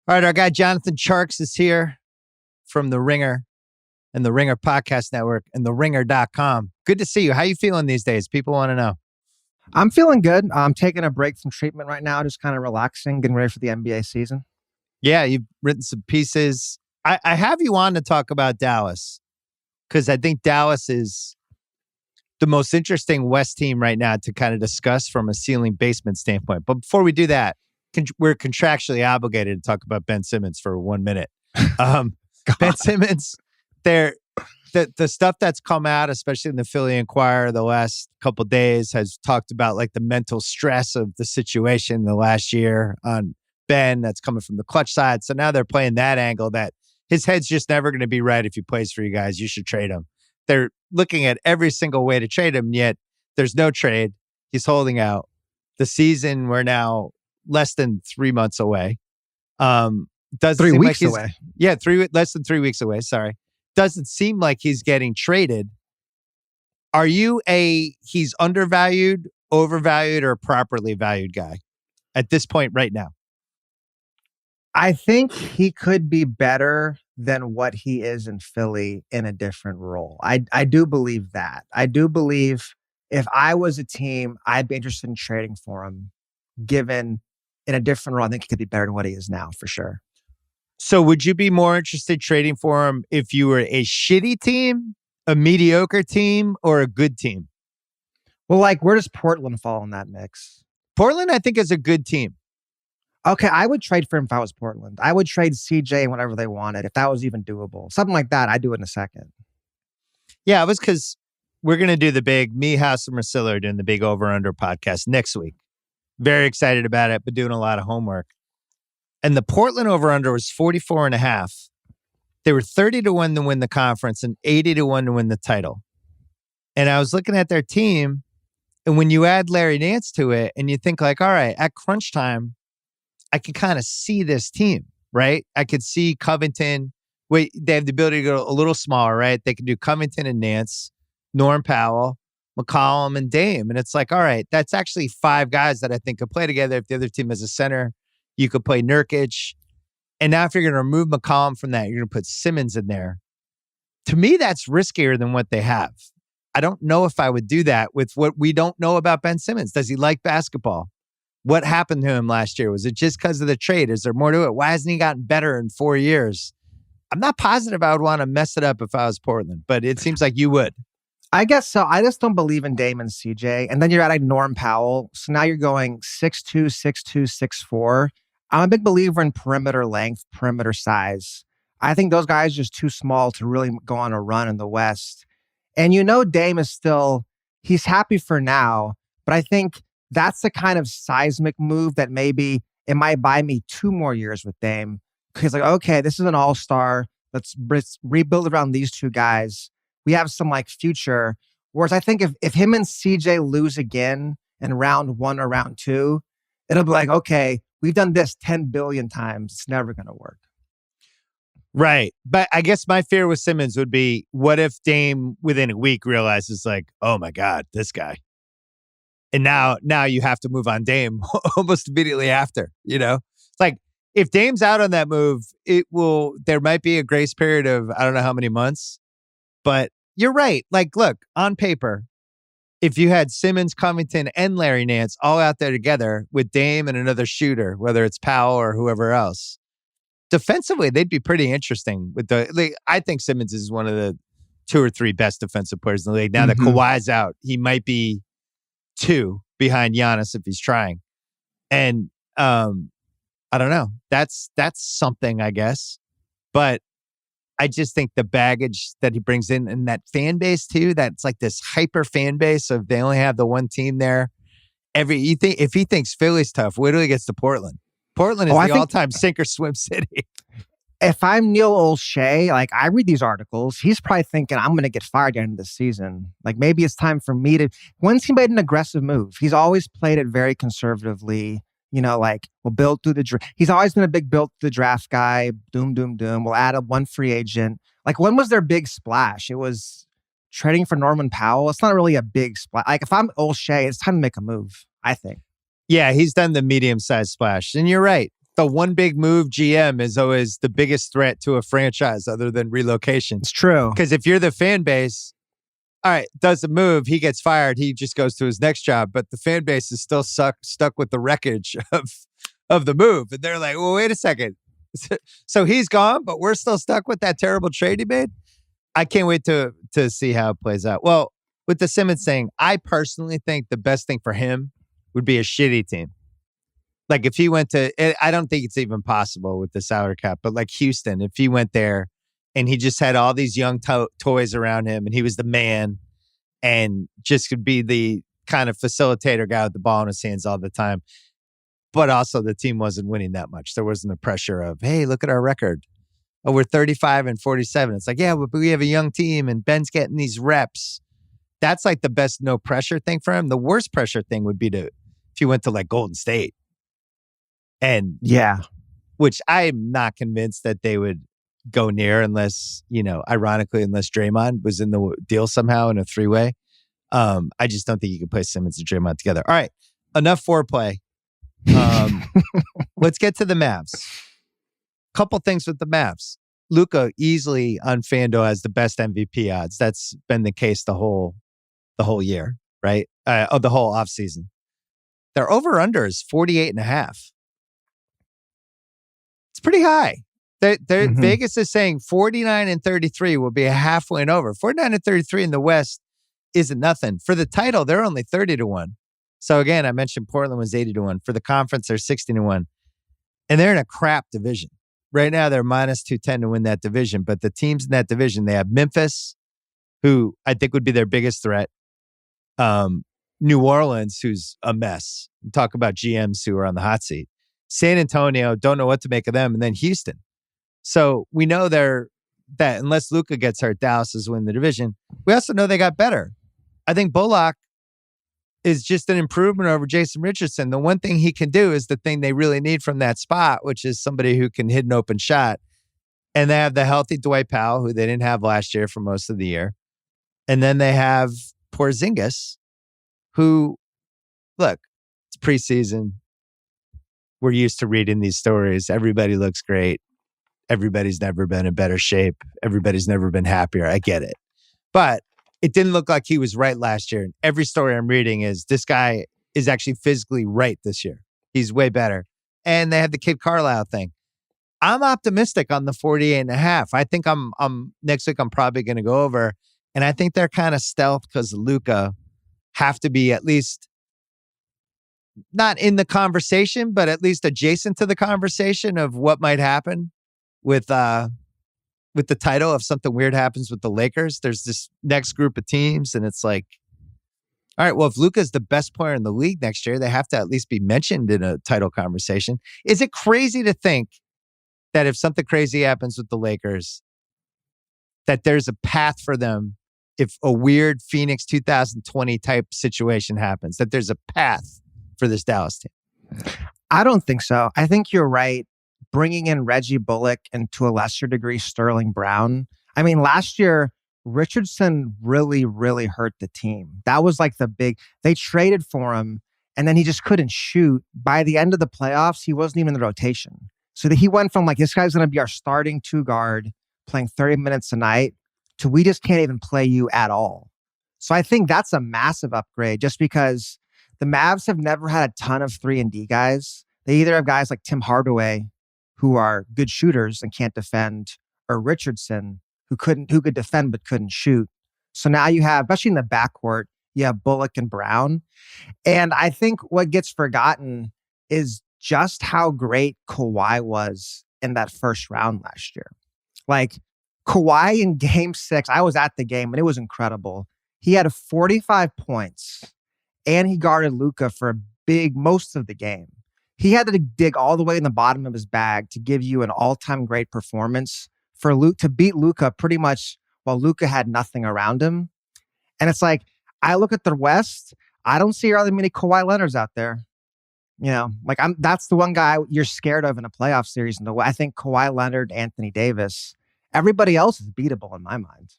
All right, our guy Jonathan Tjarks is here from the Ringer and the Ringer Podcast Network and the Ringer.com. Good to see you. How you feeling these days? People want to know. I'm feeling good. I'm taking a break from treatment right now, just kind of relaxing, getting ready for the NBA season. Yeah, you've written some pieces. I have you on to talk about Dallas because I think Dallas is the most interesting West team right now to kind of discuss from a ceiling basement standpoint. But before we do that, we're contractually obligated to talk about Ben Simmons for 1 minute. Ben Simmons, the stuff that's come out, especially in the Philly Inquirer the last couple of days, has talked about like the mental stress of the situation the last year on Ben that's coming from the clutch side. So now they're playing that angle that his head's just never going to be right if he plays for you guys. You should trade him. They're looking at every single way to trade him, yet there's no trade. He's holding out. The season, we're now less than 3 months away. Doesn't 3 weeks like away. Yeah, less than 3 weeks away. Sorry. Doesn't seem like he's getting traded. Are you he's undervalued, overvalued, or properly valued guy at this point right now? I think he could be better than what he is in Philly in a different role. I do believe that. I do believe if I was a team, I'd be interested in trading for him, given in a different role. I think he could be better than what he is now, for sure. So would you be more interested trading for him if you were a shitty team, a mediocre team, or a good team? Well, like, where does Portland fall in that mix? Portland, I think, is a good team. Okay, I would trade for him if I was Portland. I would trade CJ and whatever they wanted, if that was even doable. Something like that, I'd do it in a second. Yeah, it was because we're going to do the big, me, House, and Marcilla are doing the big over-under podcast next week. Very excited about it, but doing a lot of homework. And the Portland over-under was 44.5. They were 30-1 to win the conference and 80-1 to win the title. And I was looking at their team, and when you add Larry Nance to it, and you think like, all right, at crunch time, I could kind of see this team, right? I could see Covington. Wait, they have the ability to go a little smaller, right? They can do Covington and Nance, Norm Powell, McCollum, and Dame. And it's like, all right, that's actually 5 guys that I think could play together. If the other team has a center, you could play Nurkic. And now if you're going to remove McCollum from that, you're going to put Simmons in there. To me, that's riskier than what they have. I don't know if I would do that with what we don't know about Ben Simmons. Does he like basketball? What happened to him last year? Was it just because of the trade? Is there more to it? Why hasn't he gotten better in 4 years? I'm not positive I would want to mess it up if I was Portland, but it seems like you would. I guess so. I just don't believe in Dame and CJ. And then you're adding Norm Powell. So now you're going 6'2", 6'2", 6'4". I'm a big believer in perimeter length, perimeter size. I think those guys are just too small to really go on a run in the West. And Dame is still, he's happy for now, but I think that's the kind of seismic move that maybe it might buy me 2 more years with Dame. Because like, okay, this is an all-star. Let's rebuild around these 2 guys. We have some like future. Whereas I think if him and CJ lose again in round 1 or round 2, it'll be like, okay, we've done this 10 billion times. It's never going to work. Right. But I guess my fear with Simmons would be, what if Dame within a week realizes like, oh my God, this guy. And now you have to move on Dame almost immediately after, It's like, if Dame's out on that move, there might be a grace period of, I don't know how many months, but you're right. Like, look, on paper, if you had Simmons, Covington, and Larry Nance all out there together with Dame and another shooter, whether it's Powell or whoever else, defensively, they'd be pretty interesting. I think Simmons is one of the 2 or 3 best defensive players in the league. Now that Kawhi's out, he might be 2 behind Giannis if he's trying. And I don't know. That's something, I guess. But I just think the baggage that he brings in and that fan base too, that's like this hyper fan base of they only have the one team there. If he thinks Philly's tough, wait till he gets to Portland. Portland is the all-time sink or swim city. If I'm Neil Olshey, like I read these articles, he's probably thinking I'm going to get fired at the end of the season. Like maybe it's time for me to. When's he made an aggressive move? He's always played it very conservatively. Like we'll build through the draft. He's always been a big build through the draft guy. Doom, doom, doom. We'll add one free agent. Like when was their big splash? It was trading for Norman Powell. It's not really a big splash. Like if I'm Olshey, it's time to make a move, I think. Yeah, he's done the medium-sized splash. And you're right. the one big move GM is always the biggest threat to a franchise other than relocation. It's true. Because if you're the fan base, all right, does the move, he gets fired, he just goes to his next job. But the fan base is still stuck with the wreckage of the move. And they're like, well, wait a second. So he's gone, but we're still stuck with that terrible trade he made? I can't wait to see how it plays out. Well, with the Simmons thing, I personally think the best thing for him would be a shitty team. Like if he went to, I don't think it's even possible with the salary cap, but like Houston, if he went there and he just had all these young toys around him and he was the man and just could be the kind of facilitator guy with the ball in his hands all the time. But also the team wasn't winning that much. There wasn't the pressure of, hey, look at our record. Oh, we're 35-47. It's like, yeah, but we have a young team and Ben's getting these reps. That's like the best no pressure thing for him. The worst pressure thing would be if he went to like Golden State. And yeah, which I'm not convinced that they would go near unless, ironically, unless Draymond was in the deal somehow in a three-way. I just don't think you can play Simmons and Draymond together. All right, enough foreplay. Let's get to the Mavs. Couple things with the Mavs. Luka easily on FanDuel has the best MVP odds. That's been the case the whole year, right? The whole offseason. Their over-under is 48.5. It's pretty high. Vegas is saying 49-33 will be a half win over. 49-33 in the West isn't nothing. For the title, they're only 30-1. So again, I mentioned Portland was 80-1. For the conference, they're 60-1. And they're in a crap division. Right now, they're minus 210 to win that division. But the teams in that division, they have Memphis, who I think would be their biggest threat. New Orleans, who's a mess. Talk about GMs who are on the hot seat. San Antonio, don't know what to make of them. And then Houston. So we know that unless Luka gets hurt, Dallas is winning the division. We also know they got better. I think Bullock is just an improvement over Jason Richardson. The one thing he can do is the thing they really need from that spot, which is somebody who can hit an open shot. And they have the healthy Dwight Powell, who they didn't have last year for most of the year. And then they have Porzingis, who, look, it's preseason. We're used to reading these stories. Everybody looks great. Everybody's never been in better shape. Everybody's never been happier. I get it. But it didn't look like he was right last year. And every story I'm reading is this guy is actually physically right this year. He's way better. And they have the Kid Carlisle thing. I'm optimistic on the 48.5. I think I'm next week I'm probably going to go over. And I think they're kind of stealth because Luka have to be at least not in the conversation, but at least adjacent to the conversation of what might happen with the title if something weird happens with the Lakers. There's this next group of teams, and it's like, all right, well, if Luka's the best player in the league next year, they have to at least be mentioned in a title conversation. Is it crazy to think that if something crazy happens with the Lakers, that there's a path for them if a weird Phoenix 2020 type situation happens, that there's a path for this Dallas team? I don't think so. I think you're right. Bringing in Reggie Bullock and to a lesser degree, Sterling Brown. I mean, last year, Richardson really, really hurt the team. That was like they traded for him and then he just couldn't shoot. By the end of the playoffs, he wasn't even in the rotation. So he went from like, this guy's going to be our starting two guard playing 30 minutes a night to we just can't even play you at all. So I think that's a massive upgrade just because the Mavs have never had a ton of 3-and-D guys. They either have guys like Tim Hardaway, who are good shooters and can't defend, or Richardson, who could defend but couldn't shoot. So now you have, especially in the backcourt, you have Bullock and Brown. And I think what gets forgotten is just how great Kawhi was in that first round last year. Like Kawhi in Game 6, I was at the game and it was incredible. He had 45 points and he guarded Luka for most of the game. He had to dig all the way in the bottom of his bag to give you an all-time great performance for Luka to beat Luka pretty much while Luka had nothing around him. And it's like, I look at the West, I don't see really many Kawhi Leonards out there. That's the one guy you're scared of in a playoff series. I think Kawhi Leonard, Anthony Davis, everybody else is beatable in my mind.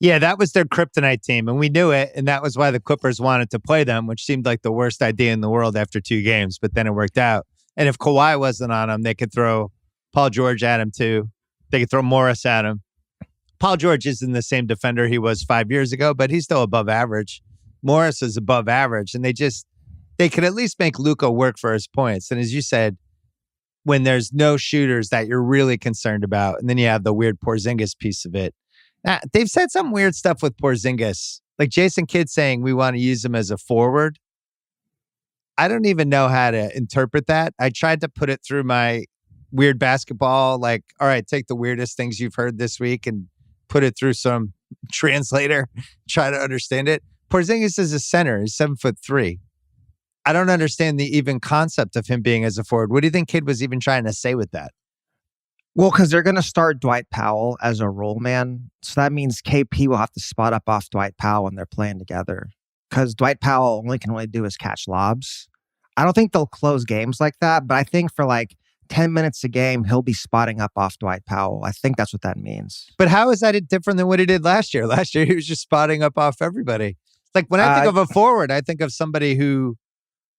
Yeah, that was their kryptonite team, and we knew it, and that was why the Clippers wanted to play them, which seemed like the worst idea in the world after 2 games, but then it worked out. And if Kawhi wasn't on him, they could throw Paul George at him too. They could throw Morris at him. Paul George isn't the same defender he was 5 years ago, but he's still above average. Morris is above average, and they could at least make Luka work for his points. And as you said, when there's no shooters that you're really concerned about, and then you have the weird Porzingis piece of it. They've said some weird stuff with Porzingis, like Jason Kidd saying we want to use him as a forward. I don't even know how to interpret that. I tried to put it through my weird basketball, like, all right, take the weirdest things you've heard this week and put it through some translator, try to understand it. Porzingis is a center. He's 7'3". I don't understand the even concept of him being as a forward. What do you think Kidd was even trying to say with that? Well, because they're going to start Dwight Powell as a roll man. So that means KP will have to spot up off Dwight Powell when they're playing together. Because Dwight Powell can only do is catch lobs. I don't think they'll close games like that, but I think for like 10 minutes a game, he'll be spotting up off Dwight Powell. I think that's what that means. But how is that different than what he did last year? Last year, he was just spotting up off everybody. Like when I think of a forward, I think of somebody who,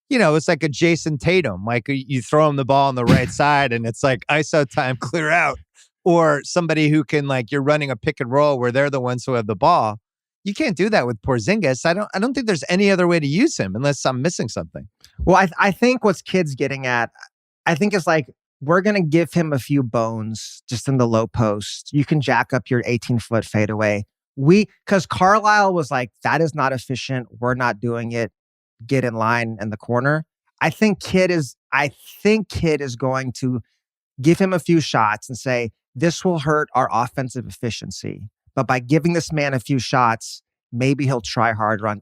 it's like a Jason Tatum. Like you throw him the ball on the right side and it's like ISO time, clear out. Or somebody who can, like, you're running a pick and roll where they're the ones who have the ball. You can't do that with Porzingis. I don't think there's any other way to use him unless I'm missing something. Well, I think what's Kidd's getting at, I think it's like, we're going to give him a few bones just in the low post. You can jack up your 18-foot fadeaway. Because Carlisle was like, that is not efficient. We're not doing it. Get in line in the corner. I think Kidd is going to give him a few shots and say, this will hurt our offensive efficiency. But by giving this man a few shots, maybe he'll try hard run.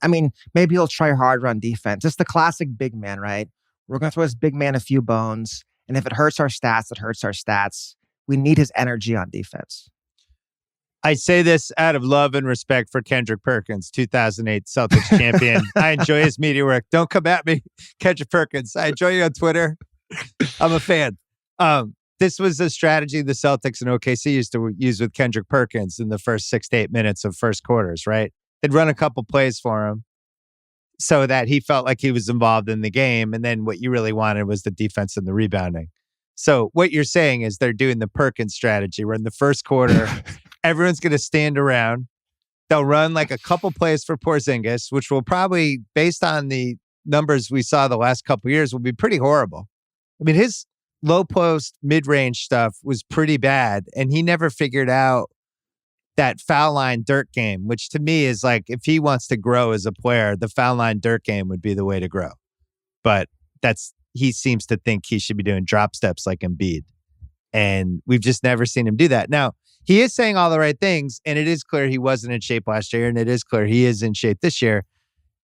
Maybe he'll try hard run defense. It's the classic big man, right? We're going to throw this big man a few bones. And if it hurts our stats, it hurts our stats. We need his energy on defense. I say this out of love and respect for Kendrick Perkins, 2008 Celtics champion. I enjoy his media work. Don't come at me, Kendrick Perkins. I enjoy you on Twitter. I'm a fan. This was a strategy the Celtics and OKC used to use with Kendrick Perkins in the first 6 to 8 minutes of first quarters, right? They'd run a couple plays for him so that he felt like he was involved in the game. And then what you really wanted was the defense and the rebounding. So what you're saying is they're doing the Perkins strategy where in the first quarter, everyone's going to stand around. They'll run like a couple plays for Porzingis, which will probably, based on the numbers we saw the last couple of years, will be pretty horrible. I mean, his low post, mid-range stuff was pretty bad. And he never figured out that foul line dirt game, which to me is like, if he wants to grow as a player, the foul line dirt game would be the way to grow. But he seems to think he should be doing drop steps like Embiid. And we've just never seen him do that. Now, he is saying all the right things, and it is clear he wasn't in shape last year, and it is clear he is in shape this year.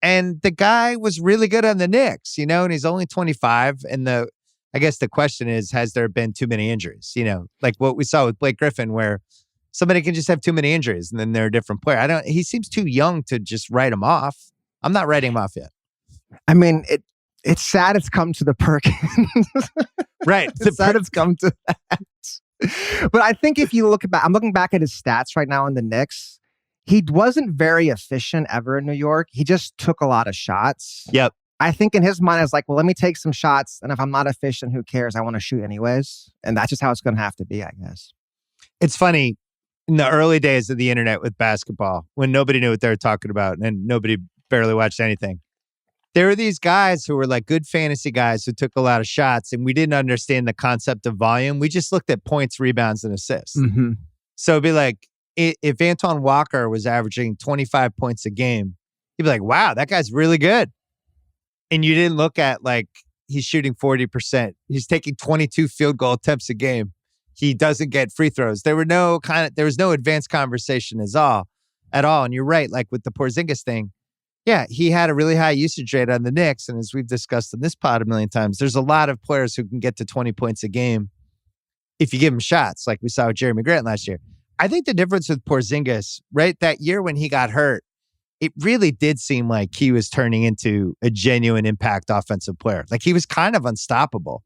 And the guy was really good on the Knicks, and he's only 25. And I guess the question is, has there been too many injuries? Like what we saw with Blake Griffin, where somebody can just have too many injuries and then they're a different player. He seems too young to just write him off. I'm not writing him off yet. I mean, it's sad it's come to the Perkins. Right. It's sad it's come to that. But I think if you look back, I'm looking back at his stats right now in the Knicks. He wasn't very efficient ever in New York. He just took a lot of shots. Yep. I think in his mind, it's like, well, let me take some shots. And if I'm not efficient, who cares? I want to shoot anyways. And that's just how it's going to have to be, I guess. It's funny. In the early days of the internet with basketball, when nobody knew what they were talking about and nobody barely watched anything, there were these guys who were like good fantasy guys who took a lot of shots, and we didn't understand the concept of volume. We just looked at points, rebounds, and assists. Mm-hmm. So it'd be like, if Antoine Walker was averaging 25 points a game, you'd be like, wow, that guy's really good. And you didn't look at like, he's shooting 40%. He's taking 22 field goal attempts a game. He doesn't get free throws. There was no advanced conversation at all. And you're right, like with the Porzingis thing, yeah, he had a really high usage rate on the Knicks. And as we've discussed in this pod a million times, there's a lot of players who can get to 20 points a game if you give them shots, like we saw with Jeremy Grant last year. I think the difference with Porzingis, right, that year when he got hurt, it really did seem like he was turning into a genuine impact offensive player. Like he was kind of unstoppable.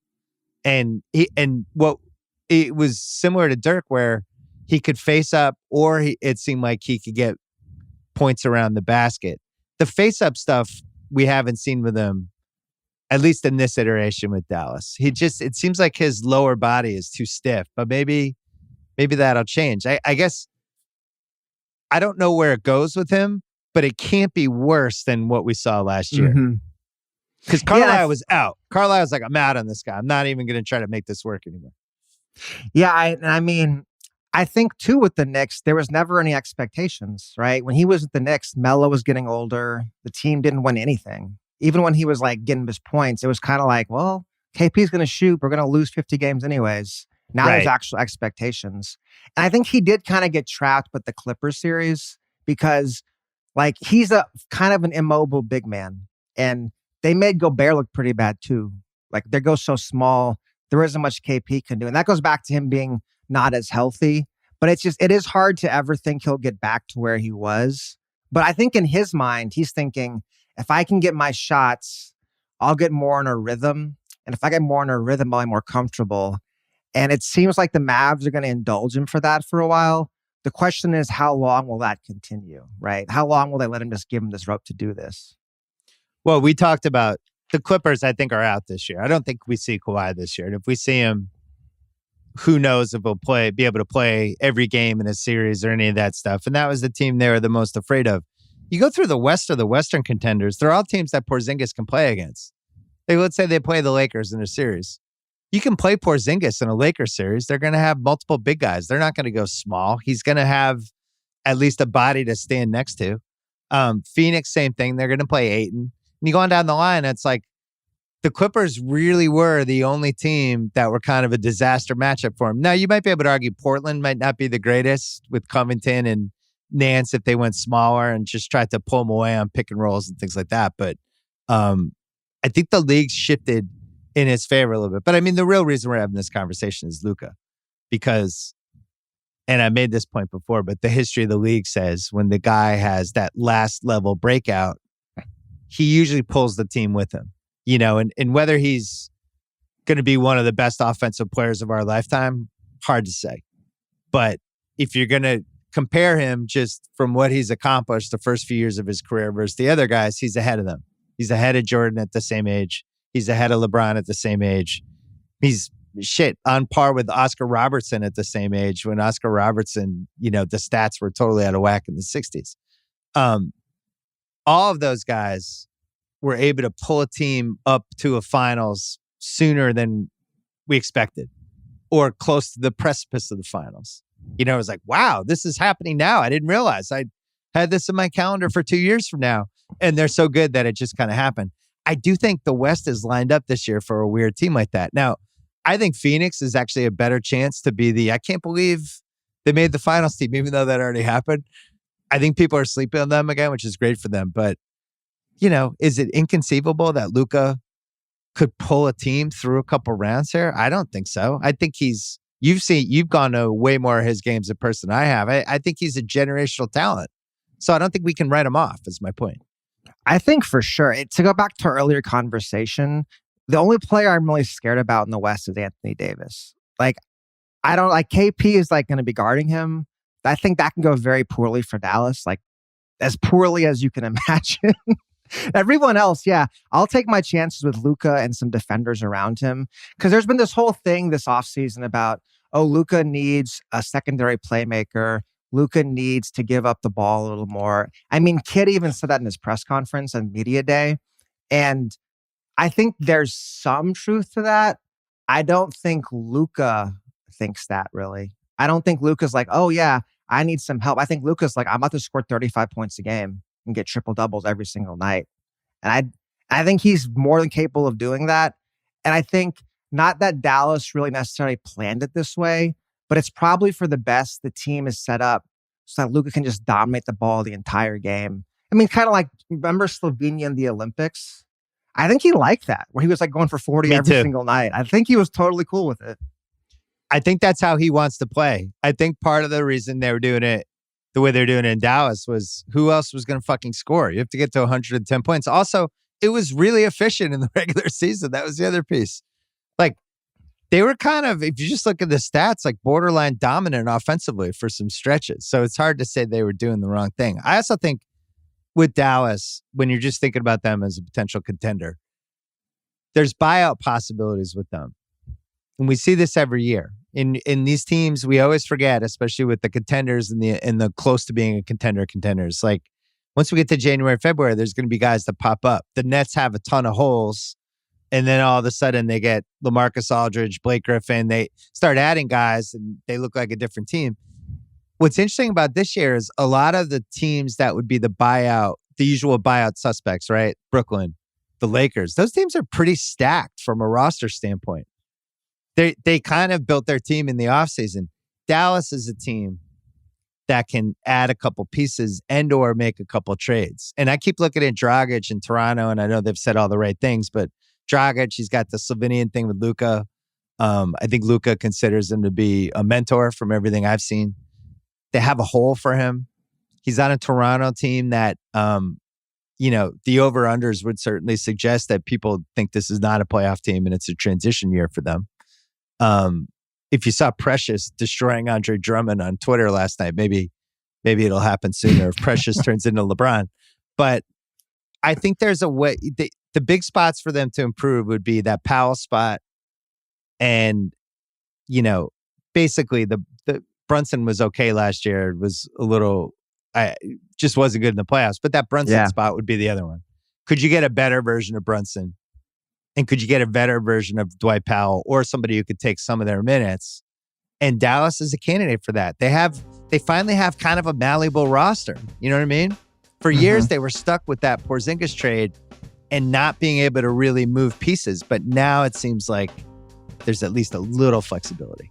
And it was similar to Dirk, where he could face up, or it seemed like he could get points around the basket. The face up stuff we haven't seen with him at least in this iteration with Dallas. It seems like his lower body is too stiff, but maybe that'll change. I guess I don't know where it goes with him, but it can't be worse than what we saw last year. Because Carlisle was out. Carlisle was like, I'm out on this guy. I'm not even going to try to make this work anymore. Yeah, I mean, I think too with the Knicks, there was never any expectations, right? When he was at the Knicks, Melo was getting older. The team didn't win anything. Even when he was like getting his points, it was kind of like, well, KP's going to shoot. We're going to lose 50 games anyways. Now there's actual expectations. And I think he did kind of get trapped with the Clippers series because like he's a kind of an immobile big man. And they made Gobert look pretty bad too. Like they go so small, there isn't much KP can do. And that goes back to him being not as healthy. But it is hard to ever think he'll get back to where he was. But I think in his mind, he's thinking, if I can get my shots, I'll get more in a rhythm. And if I get more in a rhythm, I'll be more comfortable. And it seems like the Mavs are going to indulge him for that for a while. The question is, how long will that continue, right? How long will they let him just give him this rope to do this? Well, we talked about the Clippers, I think, are out this year. I don't think we see Kawhi this year. And if we see him, who knows if he'll be able to play every game in a series or any of that stuff. And that was the team they were the most afraid of. You go through the West or the Western contenders, they're all teams that Porzingis can play against. Let's say they play the Lakers in a series. You can play Porzingis in a Lakers series. They're going to have multiple big guys. They're not going to go small. He's going to have at least a body to stand next to. Phoenix, same thing. They're going to play Ayton. And you go on down the line, it's like the Clippers really were the only team that were kind of a disaster matchup for him. Now, you might be able to argue Portland might not be the greatest with Covington and Nance if they went smaller and just tried to pull them away on pick and rolls and things like that. But I think the league's shifted in his favor a little bit. But I mean, the real reason we're having this conversation is Luka. Because, and I made this point before, but the history of the league says when the guy has that last level breakout, he usually pulls the team with him. You know, and whether he's going to be one of the best offensive players of our lifetime, hard to say. But if you're going to compare him just from what he's accomplished the first few years of his career versus the other guys, he's ahead of them. He's ahead of Jordan at the same age. He's ahead of LeBron at the same age. He's on par with Oscar Robertson at the same age when Oscar Robertson, you know, the stats were totally out of whack in the 60s. All of those guys were able to pull a team up to a finals sooner than we expected or close to the precipice of the finals. You know, it was like, wow, this is happening now. I didn't realize I had this in my calendar for 2 years from now. And they're so good that it just kind of happened. I do think the West is lined up this year for a weird team like that. Now, I think Phoenix is actually a better chance to be I can't believe they made the finals team, even though that already happened. I think people are sleeping on them again, which is great for them. But, you know, is it inconceivable that Luka could pull a team through a couple rounds here? I don't think so. I think you've gone to way more of his games in person than I have. I think he's a generational talent. So I don't think we can write him off, is my point. I think for sure. To go back to our earlier conversation, the only player I'm really scared about in the West is Anthony Davis. Like, I don't like KP is like going to be guarding him. I think that can go very poorly for Dallas, like as poorly as you can imagine. Everyone else, yeah, I'll take my chances with Luka and some defenders around him. Because there's been this whole thing this offseason about, Luka needs a secondary playmaker. Luka needs to give up the ball a little more. I mean, Kidd even said that in his press conference and media day. And I think there's some truth to that. I don't think Luka thinks that really. I don't think Luka's like, oh yeah, I need some help. I think Luka's like, I'm about to score 35 points a game and get triple doubles every single night. And I think he's more than capable of doing that. And I think not that Dallas really necessarily planned it this way, but it's probably for the best the team is set up so that Luka can just dominate the ball the entire game. I mean, kind of like, remember Slovenia in the Olympics? I think he liked that, where he was like going for 40 every single night. I think he was totally cool with it. I think that's how he wants to play. I think part of the reason they were doing it the way they're doing it in Dallas was who else was going to fucking score? You have to get to 110 points. Also, it was really efficient in the regular season. That was the other piece. Like, they were kind of, if you just look at the stats, like borderline dominant offensively for some stretches. So it's hard to say they were doing the wrong thing. I also think with Dallas, when you're just thinking about them as a potential contender, there's buyout possibilities with them. And we see this every year. In these teams, we always forget, especially with the contenders and the close to being a contenders. Like once we get to January, February, there's going to be guys that pop up. The Nets have a ton of holes. And then all of a sudden they get LaMarcus Aldridge, Blake Griffin. They start adding guys and they look like a different team. What's interesting about this year is a lot of the teams that would be the usual buyout suspects, right? Brooklyn, the Lakers, those teams are pretty stacked from a roster standpoint. They kind of built their team in the offseason. Dallas is a team that can add a couple pieces and or make a couple trades. And I keep looking at Dragic in Toronto, and I know they've said all the right things, but Dragic, he's got the Slovenian thing with Luka. I think Luka considers him to be a mentor from everything I've seen. They have a hole for him. He's on a Toronto team that, the over-unders would certainly suggest that people think this is not a playoff team and it's a transition year for them. If you saw Precious destroying Andre Drummond on Twitter last night, maybe it'll happen sooner if Precious turns into LeBron. But I think there's a way. The big spots for them to improve would be that Powell spot, and basically the Brunson was okay last year. It was a little, just wasn't good in the playoffs. But that Brunson spot would be the other one. Could you get a better version of Brunson? And could you get a better version of Dwight Powell or somebody who could take some of their minutes? And Dallas is a candidate for that. They finally have kind of a malleable roster. You know what I mean? For years, they were stuck with that Porzingis trade and not being able to really move pieces. But now it seems like there's at least a little flexibility.